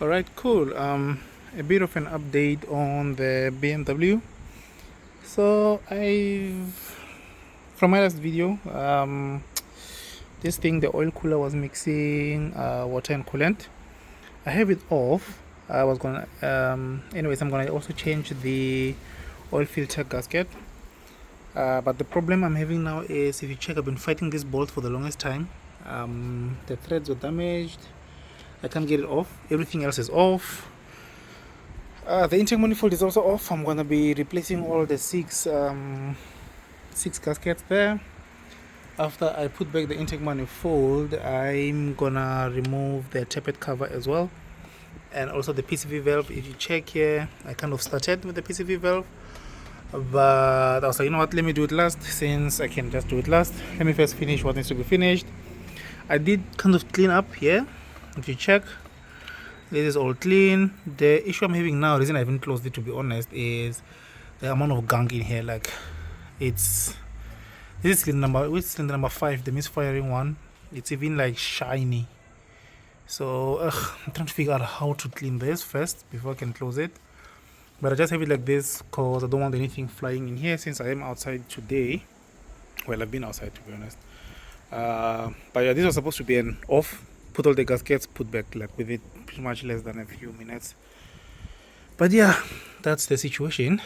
All right, cool. A bit of an update on the BMW. So from my last video, this thing, the oil cooler was mixing water and coolant. I have it off. I was gonna, anyways, I'm gonna also change the oil filter gasket. But the problem I'm having now is, if you check, I've been fighting this bolt for the longest time. The threads were damaged. I can't get it off. Everything else is off. The intake manifold is also off. I'm gonna be replacing all the six gaskets there. After I put back the intake manifold, I'm gonna remove the Tappet cover as well, and also the PCV valve. If you check here, I kind of started with the PCV valve, but I was like, you know what, let me do it last, since I can just do it last. Let me first finish what needs to be finished. I did kind of clean up here. If you check, this is all clean. The issue I'm having now, the reason I haven't closed it, to be honest, is the amount of gunk in here. Like, this is cylinder number 5, the misfiring one. It's even like shiny. So I'm trying to figure out how to clean this first before I can close it. But I just have it like this because I don't want anything flying in here, since I am outside today. Well, I've been outside, to be honest. But yeah, this was supposed to be an off. Put all the gaskets, put back, like with it pretty much less than a few minutes. But yeah, that's the situation.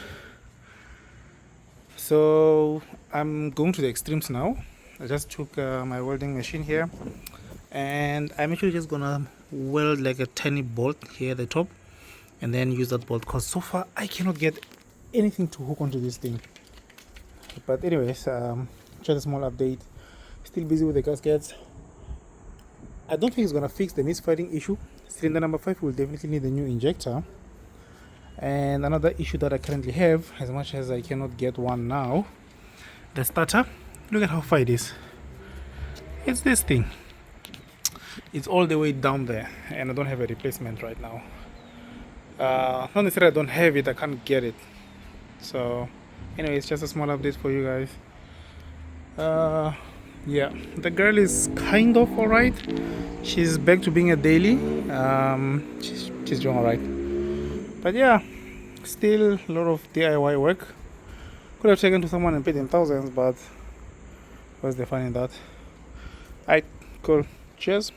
So I'm going to the extremes now. I just took my welding machine here, and I'm actually just gonna weld like a tiny bolt here at the top, and then use that bolt, because so far I cannot get anything to hook onto this thing. But anyways, just a small update. Still busy with the gaskets. I don't think it's gonna fix the misfiring issue. Cylinder number 5 will definitely need a new injector. And another issue that I currently have, as much as I cannot get one now, the starter. Look at how far it is. It's this thing. It's all the way down there, and I don't have a replacement right now. Not necessarily I don't have it, I can't get it. So anyway, it's just a small update for you guys. Yeah, the girl is kind of alright. She's back to being a daily. She's doing alright. But yeah, still a lot of DIY work. Could have taken to someone and paid them thousands, but what's the fun in that? Alright, cool. Cheers.